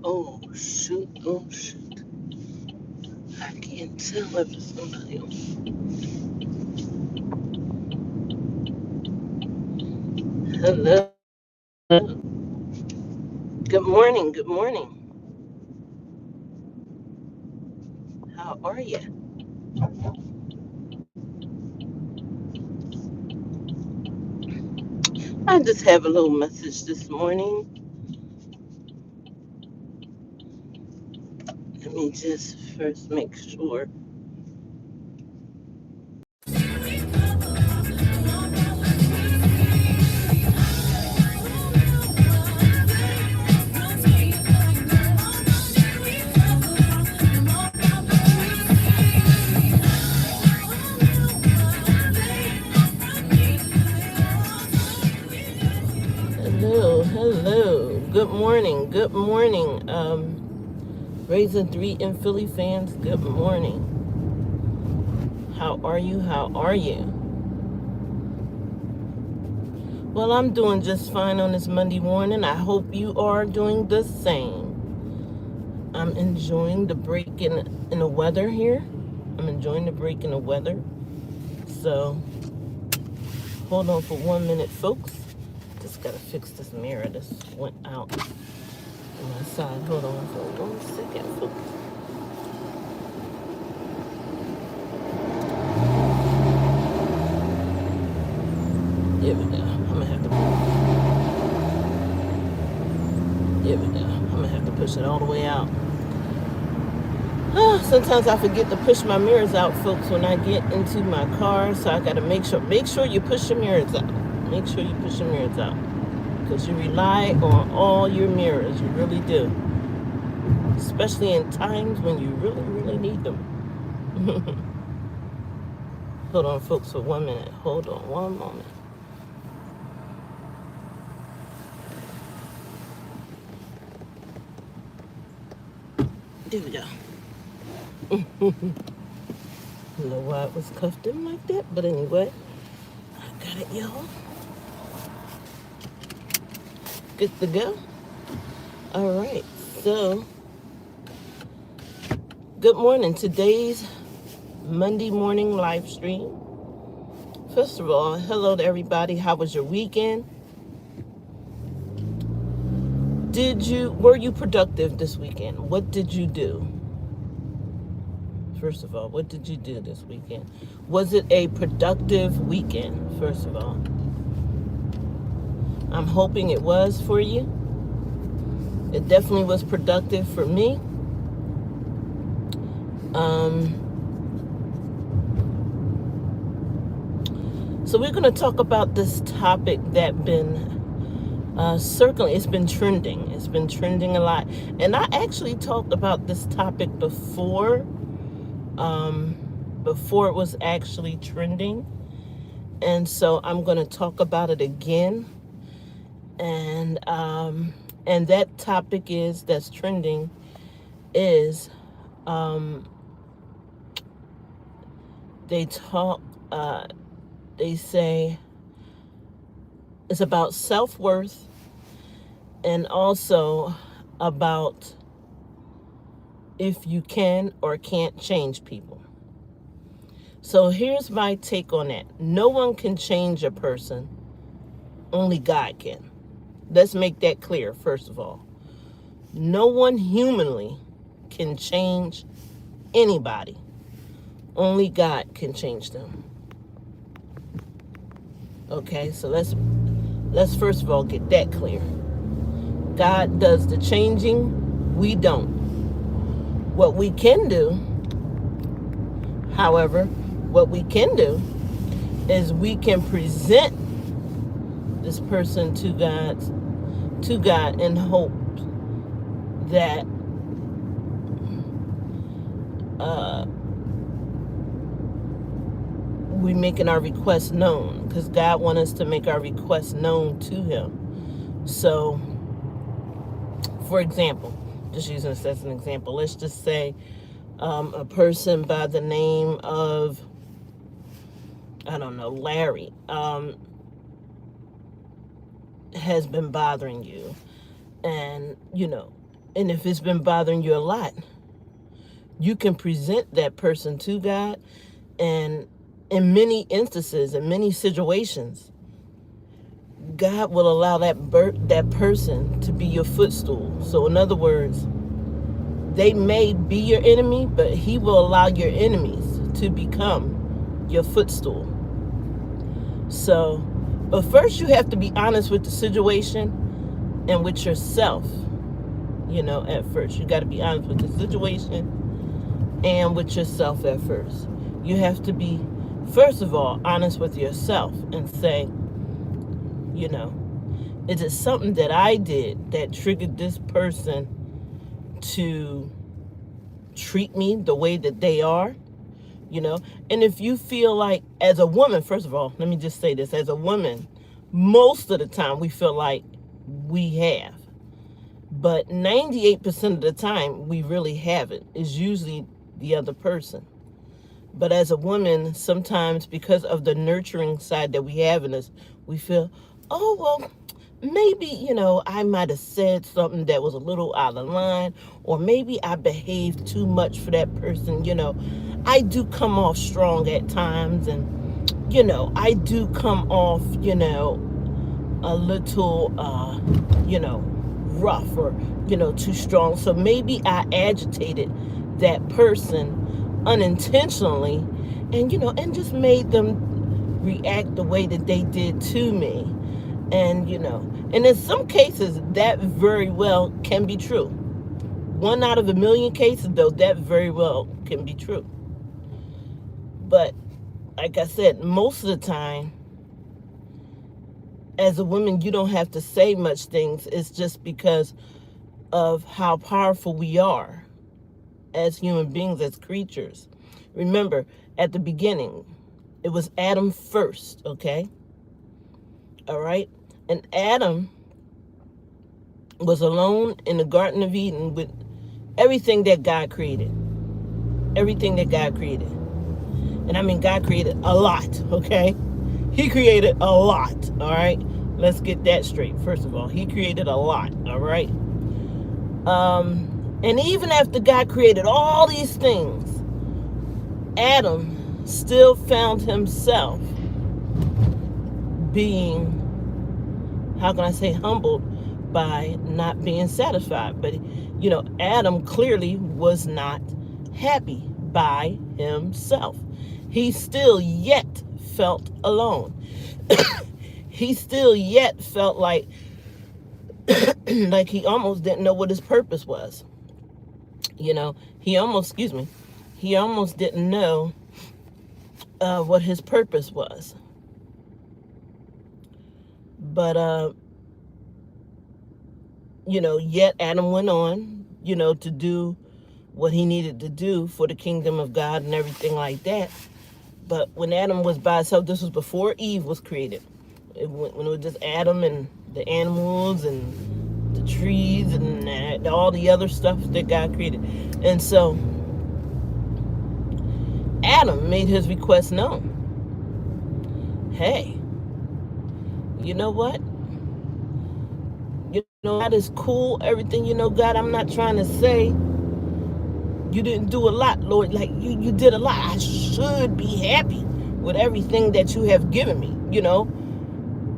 Oh shoot, oh shoot. I can't tell if it's somebody else. Hello. Good morning, good morning. How are you? I just have a little message this morning. Let me just first make sure. Hello, hello. Good morning, good morning. Raising three in Philly fans, good morning. How are you? How are you? Well, I'm doing just fine on this Monday morning. I hope you are doing the same. I'm enjoying the break in the weather here. I'm enjoying the break in the weather. So, hold on for 1 minute, folks. Just gotta fix this mirror. This went out on my side. Hold on for 1 second, folks. There we go. I'm gonna have to. There we go. I'm gonna have to push it all the way out. Sometimes I forget to push my mirrors out, folks, when I get into my car. So I gotta make sure you push your mirrors out. Make sure you push your mirrors out, because you rely on all your mirrors. You really do, especially in times when you really, really need them. Hold on, folks, for 1 minute. Hold on one moment. There we go. I don't know why it was cuffed in like that, but anyway, I got it, y'all. Good to go. All right, so good morning. Today's Monday morning live stream. First of all, hello to everybody. How was your weekend? Were you productive this weekend? What did you do? First of all, what did you do this weekend? Was it a productive weekend, first of all? I'm hoping it was for you. It definitely was productive for me. So we're going to talk about this topic that been circling. It's been trending. It's been trending a lot. And I actually talked about this topic before it was actually trending. And so I'm going to talk about it again. And that topic that's trending is they talk they say it's about self-worth, and also about if you can or can't change people. So here's my take on that. No one can change a person, only God can. Let's make that clear, first of all. No one humanly can change anybody. Only God can change them. Okay, so let's first of all get that clear. God does the changing, we don't. What we can do, however, is we can present this person to God in hope that we making our requests known, because God wants us to make our requests known to Him. So, for example, just using this as an example, let's just say a person by the name of, I don't know, Larry, has been bothering you, and And if it's been bothering you a lot, you can present that person to God. And in many instances, in many situations, God will allow that person to be your footstool. So in other words, they may be your enemy, but he will allow your enemies to become your footstool. So, but first you have to be honest with the situation and with yourself. At first you got to be honest with the situation and with yourself at first. You have to be, first of all, honest with yourself and say, is it something that I did that triggered this person to treat me the way that they are? And if you feel like, as a woman, first of all, let me just say this, as a woman, most of the time we feel like we have, but 98% of the time we really haven't. It's usually the other person. But as a woman, sometimes because of the nurturing side that we have in us, we feel, oh, well, maybe, I might have said something that was a little out of line, or maybe I behaved too much for that person. I do come off strong at times, and, I do come off, a little, rough or, too strong. So maybe I agitated that person unintentionally and just made them react the way that they did to me. And in some cases that very well can be true. 1 out of a million cases, though, that very well can be true. But like I said, most of the time, as a woman, you don't have to say much things. It's just because of how powerful we are as human beings, as creatures. Remember, at the beginning, it was Adam first, okay? All right? And Adam was alone in the Garden of Eden with everything that God created. Everything that God created. And I mean, God created a lot, okay? He created a lot, all right? Let's get that straight. First of all, he created a lot, all right? And even after God created all these things, Adam still found himself being, how can I say, humbled by not being satisfied. But, Adam clearly was not happy by himself. He still yet felt alone. He still yet felt like he almost didn't know what his purpose was. He almost didn't know what his purpose was. But, yet Adam went on, to do what he needed to do for the kingdom of God and everything like that. But when Adam was by himself, this was before Eve was created. When it was just Adam and the animals and the trees and all the other stuff that God created. And so Adam made his request known. Hey, you know what? That is cool, everything. God, I'm not trying to say you didn't do a lot, Lord. Like, you did a lot. I should be happy with everything that you have given me,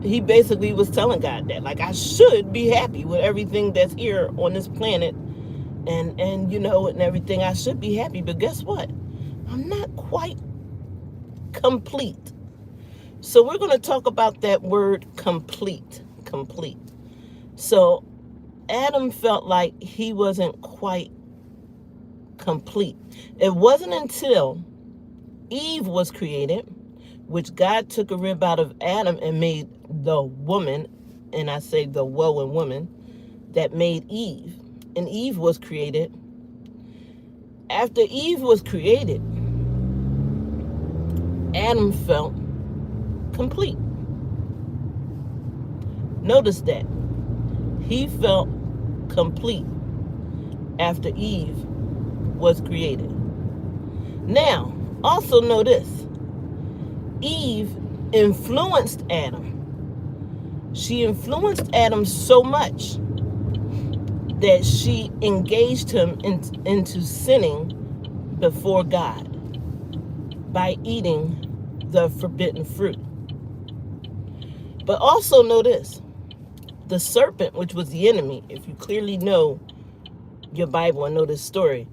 He basically was telling God that, like, I should be happy with everything that's here on this planet and everything. I should be happy, but guess what? I'm not quite complete. So we're going to talk about that word complete. So Adam felt like he wasn't quite complete. It wasn't until Eve was created, which God took a rib out of Adam and made the woman, and I say the woe and woman, that made Eve. And Eve was created. After Eve was created, Adam felt complete. Notice that. He felt complete after Eve was created. Now, also know this. Eve influenced Adam. She influenced Adam so much that she engaged him into sinning before God by eating the forbidden fruit. But also know this, the serpent, which was the enemy, if you clearly know your Bible and know this story,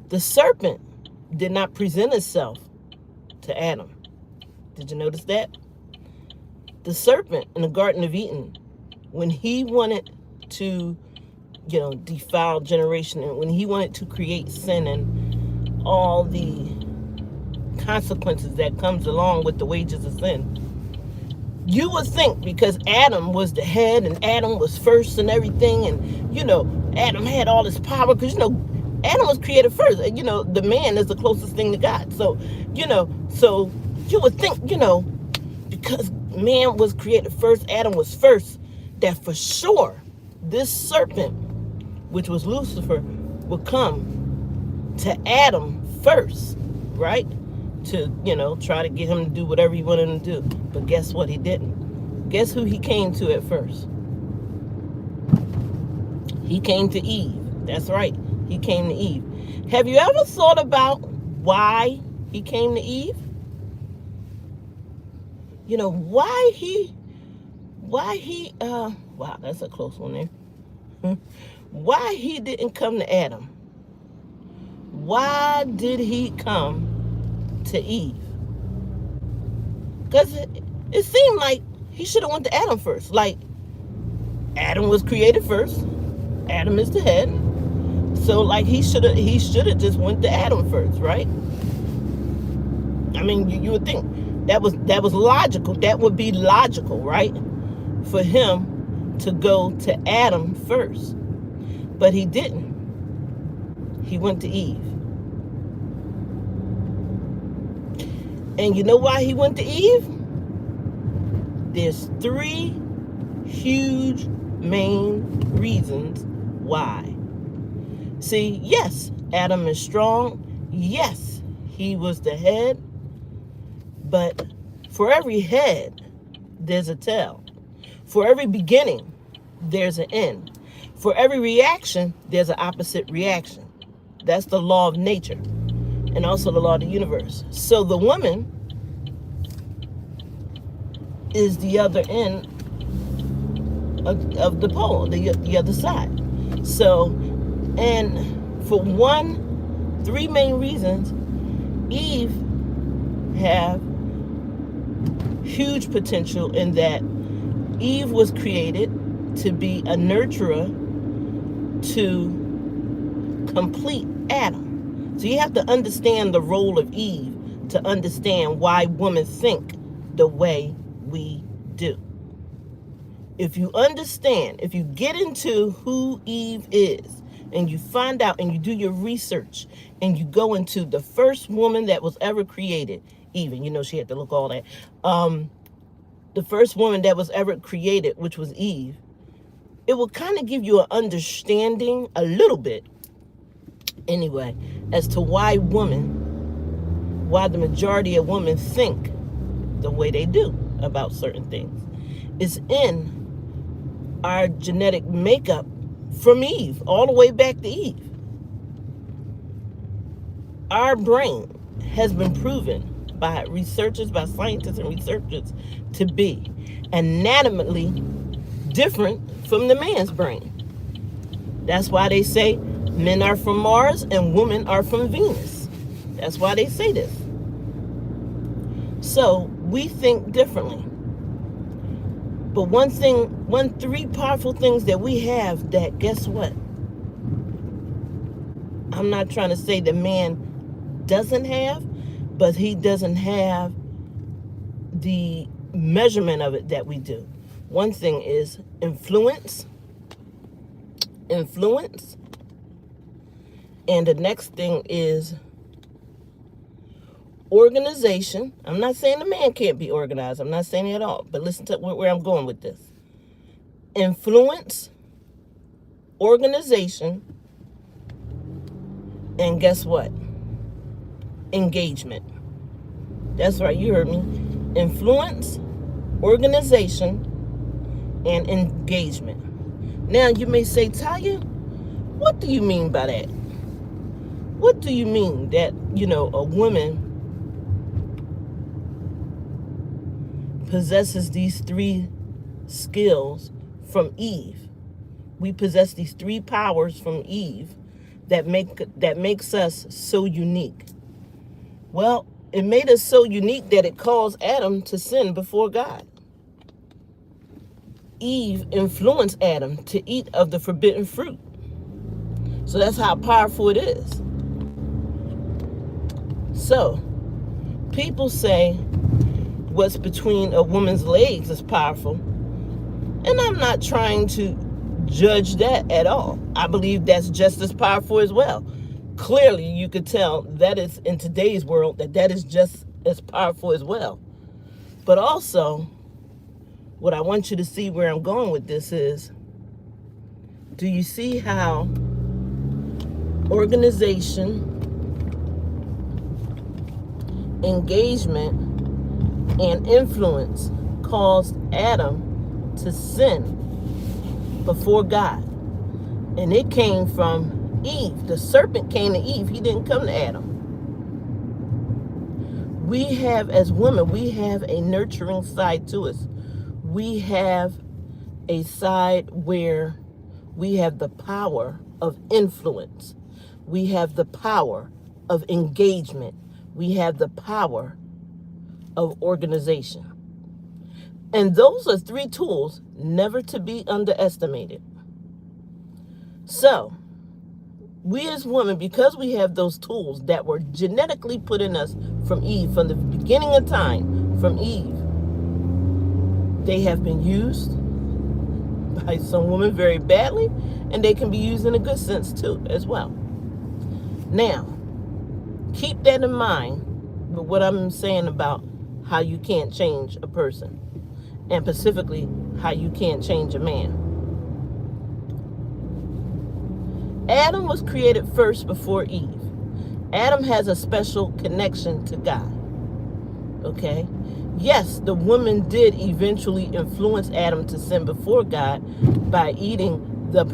the serpent did not present itself to Adam. Did you notice that? The serpent in the Garden of Eden, when he wanted to, defile generation, and when he wanted to create sin and all the consequences that comes along with the wages of sin, you would think because Adam was the head and Adam was first and everything, and Adam had all this power because Adam was created first. The man is the closest thing to God. So you would think, because man was created first, Adam was first, that for sure this serpent, which was Lucifer, would come to Adam first, right? To, try to get him to do whatever he wanted him to do. But guess what? He didn't. Guess who he came to at first? He came to Eve. That's right. He came to Eve. Have you ever thought about why he came to Eve? Wow, that's a close one there. Why he didn't come to Adam? Why did he come to Eve? Because it seemed like he should have went to Adam first. Like, Adam was created first. Adam is the head. So like he should have just went to Adam first, right? I mean, you would think that was logical. That would be logical, right? For him to go to Adam first. But he didn't. He went to Eve. And you know why he went to Eve? There's 3 huge main reasons why. See, yes, Adam is strong. Yes, he was the head. But for every head, there's a tail. For every beginning, there's an end. For every reaction, there's an opposite reaction. That's the law of nature and also the law of the universe. So the woman is the other end of the pole, the other side. So, and for 3 main reasons, Eve have huge potential in that Eve was created to be a nurturer to complete Adam. So you have to understand the role of Eve to understand why women think the way we do. If you understand, if you get into who Eve is, and you find out and you do your research, and you go into the first woman that was ever created, even, she had to look all that, the first woman that was ever created, which was Eve, it will kind of give you an understanding, a little bit, anyway, as to why the majority of women think the way they do about certain things. It's in our genetic makeup from Eve, all the way back to Eve. Our brain has been proven by researchers, by scientists and researchers, to be anatomically different from the man's brain. That's why they say men are from Mars and women are from Venus. That's why they say this. So we think differently. But 3 powerful things that we have that, guess what? I'm not trying to say that man doesn't have, but he doesn't have the measurement of it that we do. One thing is influence. And the next thing is organization. I'm not saying the man can't be organized. I'm not saying it at all. But listen to where I'm going with this. Influence, organization, and guess what? Engagement. That's right, you heard me. Influence, organization, and engagement. Now you may say, Tanya, What do you mean by that? What do you mean that, a woman possesses these three skills from Eve? We possess these three powers from Eve that makes us so unique. Well, it made us so unique that it caused Adam to sin before God. Eve influenced Adam to eat of the forbidden fruit. So that's how powerful it is. So, people say what's between a woman's legs is powerful. And I'm not trying to judge that at all. I believe that's just as powerful as well. Clearly, you could tell that is in today's world that is just as powerful as well. But also, what I want you to see where I'm going with this is, do you see how organization, engagement, and influence caused Adam to sin before God? And it came from Eve. The serpent came to Eve. He didn't come to Adam. We have, as women, we have a nurturing side to us. We have a side where we have the power of influence. We have the power of engagement. We have the power of organization. And those are three tools never to be underestimated. So, we as women, because we have those tools that were genetically put in us from Eve, from the beginning of time, from Eve, they have been used by some women very badly, and they can be used in a good sense too, as well. Now, keep that in mind with what I'm saying about how you can't change a person, and specifically how you can't change a man. Adam was created first before Eve. Adam has a special connection to God. Okay? Yes, the woman did eventually influence Adam to sin before God by eating the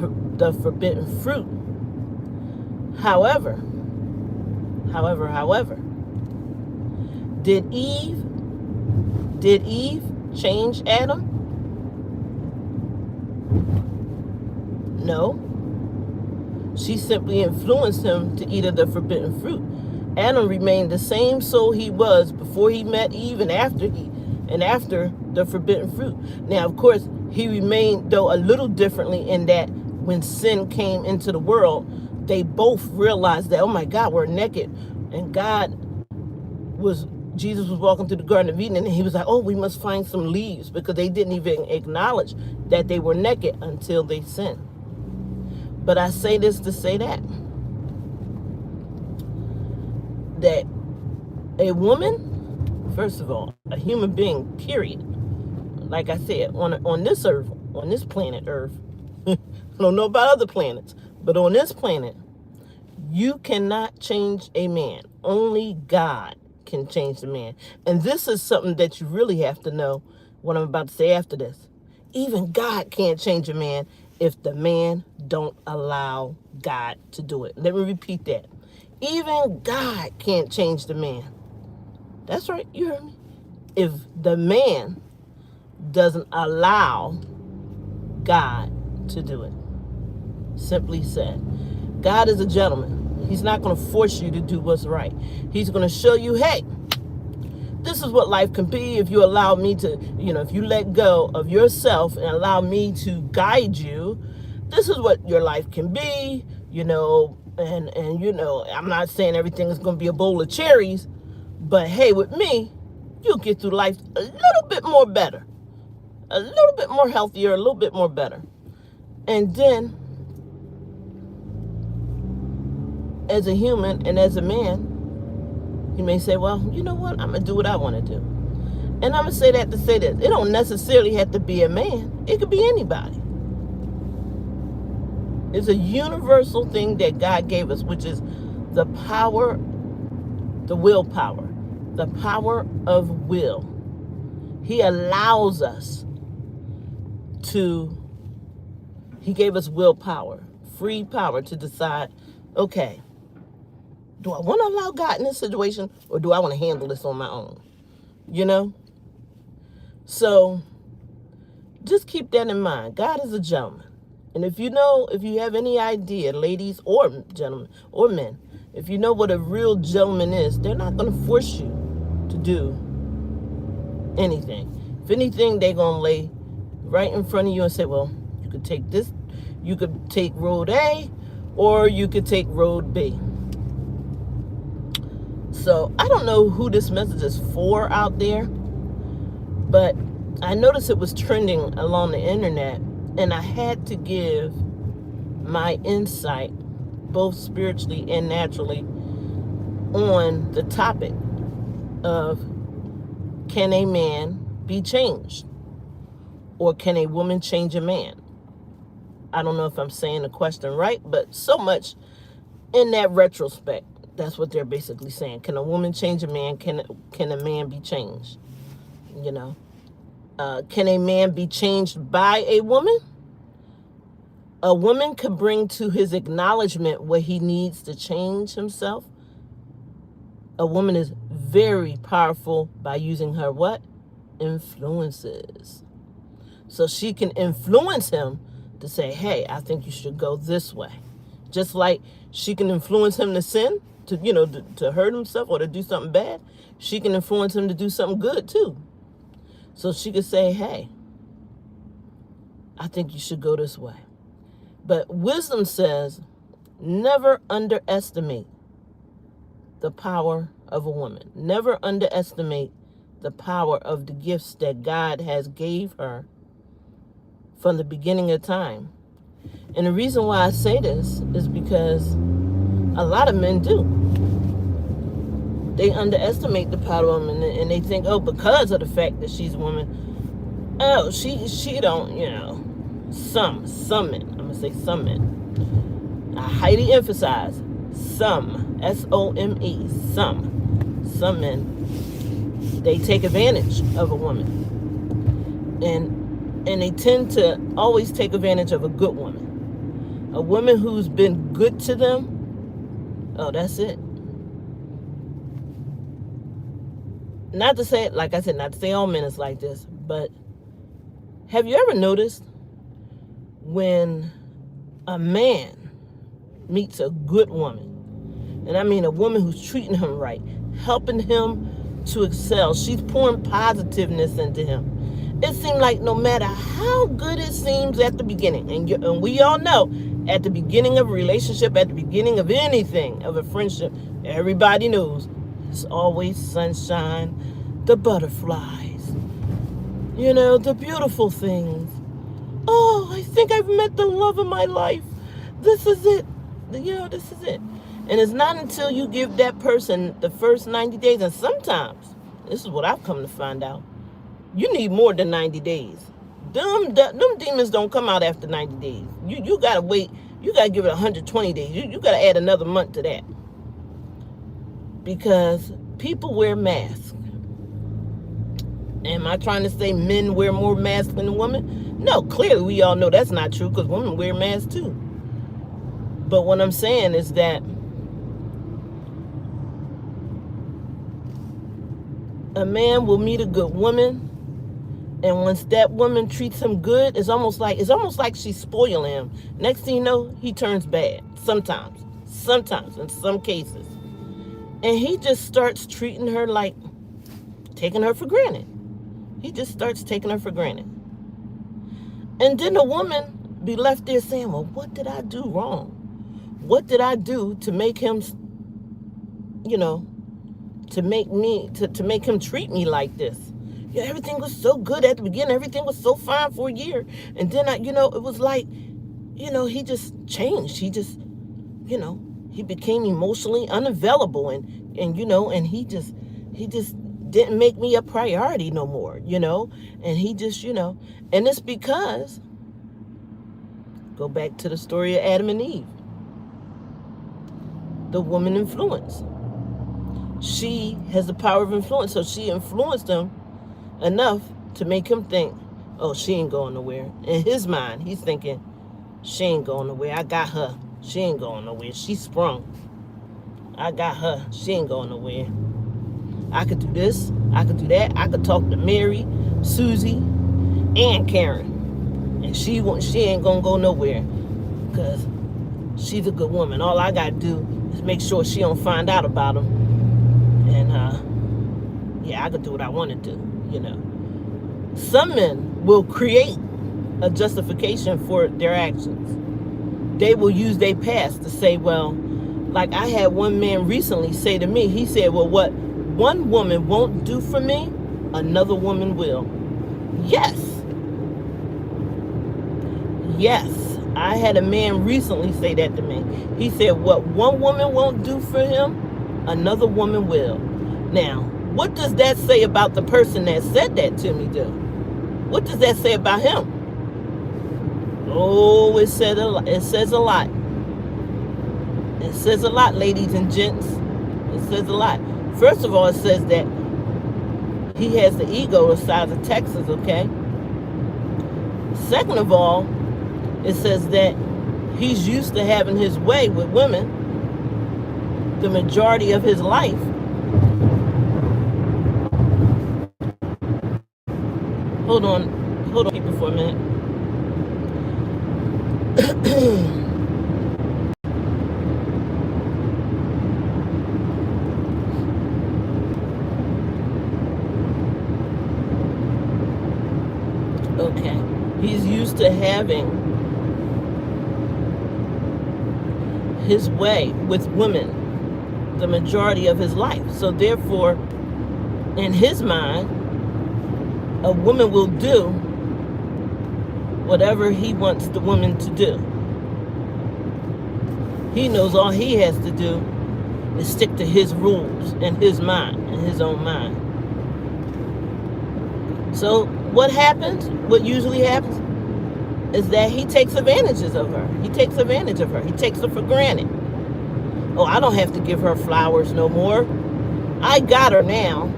forbidden fruit. However, did Eve change Adam? No. She simply influenced him to eat of the forbidden fruit. Adam remained the same soul he was before he met Eve and after the forbidden fruit. Now, of course, he remained, though, a little differently in that when sin came into the world, they both realized that, oh my God, we're naked. And Jesus was walking through the Garden of Eden, and he was like, oh, we must find some leaves, because they didn't even acknowledge that they were naked until they sinned. But I say this to say that a woman, first of all, a human being, period, like I said, on this earth, on this planet Earth, I don't know about other planets, but on this planet, you cannot change a man. Only God can change the man. And this is something that you really have to know, what I'm about to say after this. Even God can't change a man if the man don't allow God to do it. Let me repeat that. Even God can't change the man. That's right, you heard me. If the man doesn't allow God to do it. Simply said. God is a gentleman. He's not going to force you to do what's right. He's going to show you, hey, this is what life can be if you allow me to, if you let go of yourself and allow me to guide you. This is what your life can be, and I'm not saying everything is going to be a bowl of cherries, but hey, with me, you'll get through life a little bit more better, a little bit more healthier, a little bit more better. And then, as a human and as a man, you may say, well, you know what? I'm going to do what I want to do. And I'm going to say that to say this. It don't necessarily have to be a man. It could be anybody. It's a universal thing that God gave us, which is the power, the willpower, the power of will. He allows us he gave us willpower, free power to decide, okay, do I want to allow God in this situation, or do I want to handle this on my own? You know? So just keep that in mind. God is a gentleman. And if you have any idea, ladies or gentlemen or men, if you know what a real gentleman is, they're not going to force you to do anything. If anything, they're going to lay right in front of you and say, well, you could take this, you could take road A, or you could take road B. So I don't know who this message is for out there, but I noticed it was trending along the internet, and I had to give my insight, both spiritually and naturally, on the topic of, can a man be changed? Or can a woman change a man? I don't know if I'm saying the question right, but so much in that retrospect, that's what they're basically saying. Can a woman change a man? Can a man be changed? You know? Can a man be changed by a woman? A woman can bring to his acknowledgement what he needs to change himself. A woman is very powerful by using her what? Influences. So she can influence him to say, hey, I think you should go this way. Just like she can influence him to sin, to hurt himself or to do something bad. She can influence him to do something good too. So she could say, hey, I think you should go this way. But wisdom says, never underestimate the power of a woman. Never underestimate the power of the gifts that God has gave her from the beginning of time. And the reason why I say this is because a lot of men do. They underestimate the power of a woman, and they think, oh, because of the fact that she's a woman, oh, she don't, some men, I'm going to say some men. I highly emphasize some, S-O-M-E, some men, they take advantage of a woman. And they tend to always take advantage of a good woman. A woman who's been good to them, oh, that's it. Not to say, like I said, not to say all men is like this, but have you ever noticed when a man meets a good woman, and I mean a woman who's treating him right, helping him to excel, she's pouring positiveness into him. It seems like no matter how good it seems at the beginning, and we all know, at the beginning of a relationship, at the beginning of anything, of a friendship, everybody knows it's always sunshine, the butterflies, the beautiful things. Oh, I think I've met the love of my life. This is it. This is it. And it's not until you give that person the first 90 days, and sometimes, this is what I've come to find out, you need more than 90 days. Them demons don't come out after 90 days. You got to wait. You got to give it 120 days. You got to add another month to that. Because people wear masks. Am I trying to say men wear more masks than women? No, clearly we all know that's not true, because women wear masks too. But what I'm saying is that a man will meet a good woman, and once that woman treats him good, it's almost like she's spoiling him. Next thing you know, he turns bad. Sometimes, in some cases. And he just starts treating her like taking her for granted. He just starts taking her for granted. And then the woman be left there saying, well, what did I do wrong? What did I do to make him, to make him treat me like this? Yeah, everything was so good at the beginning. Everything was so fine for a year. And then, it was like, he just changed. He just, he became emotionally unavailable. And he just didn't make me a priority no more, And he just, and it's because, go back to the story of Adam and Eve. The woman influence. She has the power of influence. So she influenced him enough to make him think, oh, she ain't going nowhere. In his mind, he's thinking, She ain't going nowhere. I got her. She ain't going nowhere. She sprung. I got her. She ain't going nowhere. I could do this. I could do that. I could talk to Mary, Susie, and Karen. And she ain't going to go nowhere. Because she's a good woman. All I got to do is make sure she don't find out about him. And, yeah, I could do what I want to do, you know. Some men will create a justification for their actions. They will use their past to say, well, like I had one man recently say to me, he said, well, what one woman won't do for me, another woman will. Yes. Yes. I had a man recently say that to me. He said, what one woman won't do for him, another woman will. Now, what does that say about the person that said that to me, though? What does that say about him? Oh, it says a lot. It says a lot. It says a lot, ladies and gents. It says a lot. First of all, it says that he has the ego the size of Texas, okay? Second of all, it says that he's used to having his way with women the majority of his life. Hold on people for a minute. Okay. He's used to having his way with women the majority of his life. So therefore, in his mind, a woman will do whatever he wants the woman to do. He knows all he has to do is stick to his rules and his mind, and his own mind. So what happens, what usually happens, is that he takes advantages of her. He takes advantage of her. He takes her for granted. Oh, I don't have to give her flowers no more. I got her now.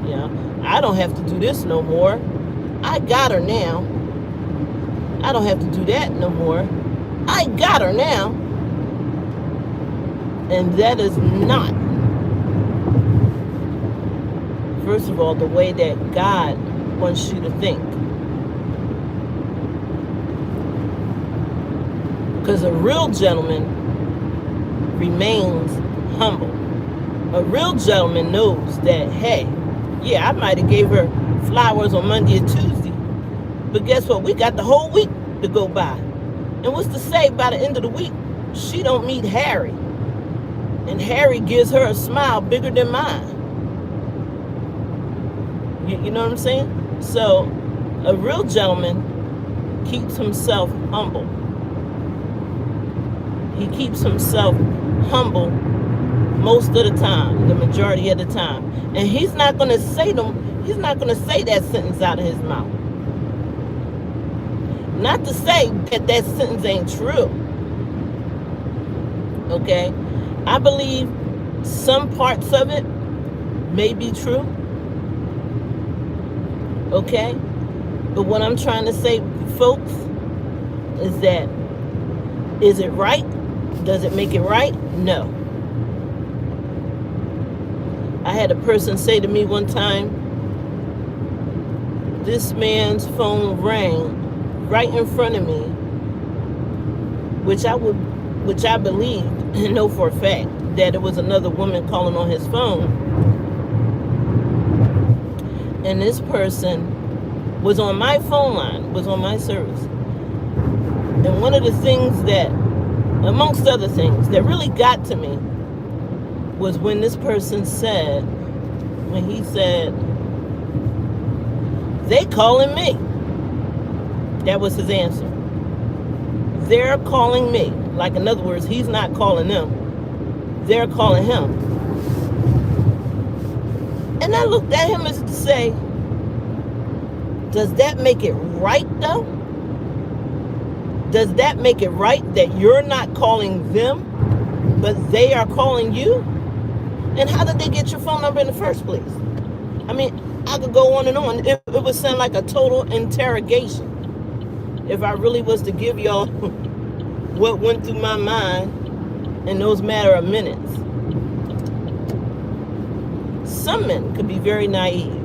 Yeah, I don't have to do this no more. I got her now. I don't have to do that no more. I got her now. And that is not, first of all, the way that God wants you to think. Because a real gentleman remains humble. A real gentleman knows that, hey, yeah, I might have gave her flowers on Monday or Tuesday, but guess what? We got the whole week to go by. And what's to say by the end of the week, she don't meet Harry, and Harry gives her a smile bigger than mine. You know what I'm saying? So a real gentleman keeps himself humble. He keeps himself humble most of the time, the majority of the time. And he's not going to say that sentence out of his mouth. Not to say that that sentence ain't true. Okay? I believe some parts of it may be true. Okay? But what I'm trying to say, folks, is that, is it right? Does it make it right? No. I had a person say to me one time, this man's phone rang right in front of me, which I believed and know for a fact that it was another woman calling on his phone. And this person was on my phone line, was on my service. And one of the things that, amongst other things, that really got to me was when this person said, when he said, they calling me. That was his answer. They're calling me. Like, in other words, he's not calling them. They're calling him. And I looked at him as to say, does that make it right, though? Does that make it right that you're not calling them, but they are calling you? And how did they get your phone number in the first place? I mean, I could go on and on. It would sound like a total interrogation. if I really was to give y'all what went through my mind in those matter of minutes, some men could be very naive.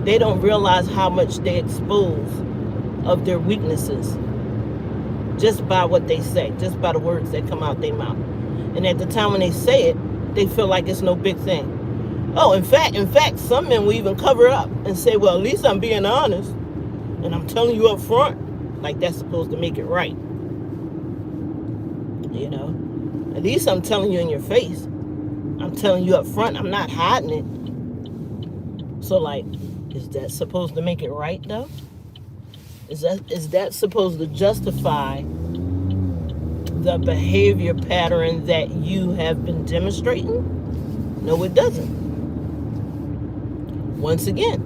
They don't realize how much they expose of their weaknesses just by what they say, just by the words that come out their mouth. And at the time when they say it, they feel like it's no big thing. Oh, in fact, some men will even cover up and say, well, at least I'm being honest and I'm telling you up front, like that's supposed to make it right. You know, at least I'm telling you in your face. I'm telling you up front. I'm not hiding it. So, like, is that supposed to make it right, though? Is that supposed to justify the behavior pattern that you have been demonstrating? No, it doesn't. Once again,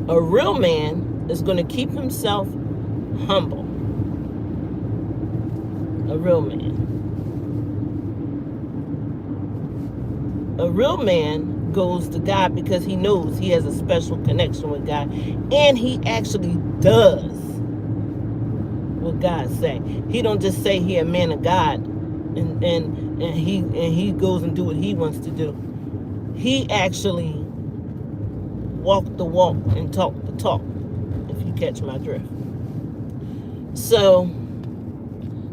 a real man is going to keep himself humble. A real man. A real man goes to God because he knows he has a special connection with God, and he actually does what God say. He don't just say he a man of God and he goes and do what he wants to do. He actually walk the walk and talk the talk, if you catch my drift. So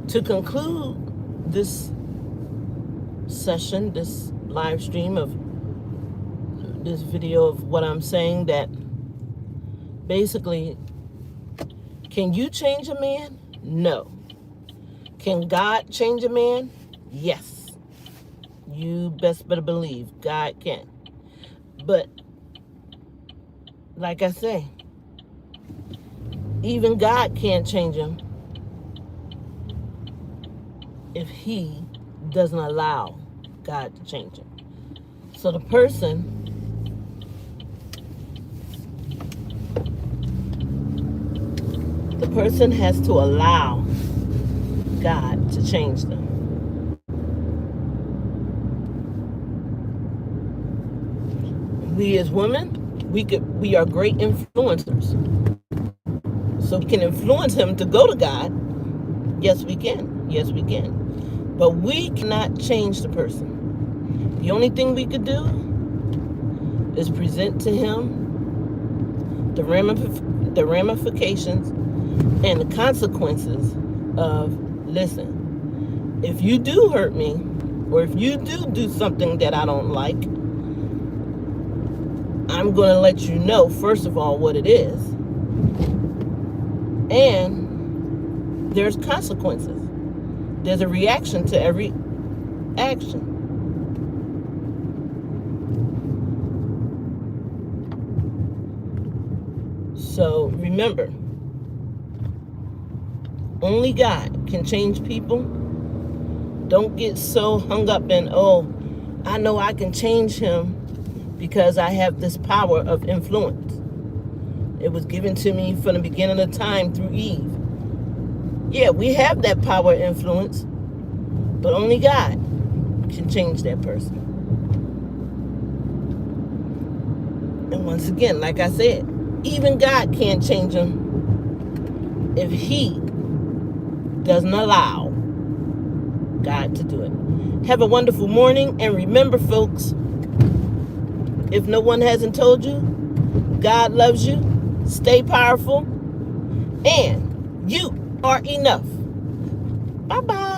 to conclude this session, this live stream of this video of what I'm saying, that basically, can you change a man? No. Can God change a man? Yes. You best better believe God can. But like I say, even God can't change him if he doesn't allow God to change him. So the person has to allow God to change them. We as women, we are great influencers. So we can influence him to go to God. Yes, we can. Yes, we can. But we cannot change the person. The only thing we could do is present to him the ramifications and the consequences of, listen, if you do hurt me, or if you do something that I don't like, I'm going to let you know, first of all, what it is. And there's consequences. There's a reaction to every action. So remember, only God can change people. Don't get so hung up in, oh, I know I can change him because I have this power of influence. It was given to me from the beginning of time through Eve. Yeah, we have that power of influence, but only God can change that person. And once again, like I said, even God can't change him if he doesn't allow God to do it. Have a wonderful morning, and remember, folks, if no one hasn't told you, God loves you. Stay powerful, and you are enough. Bye-bye.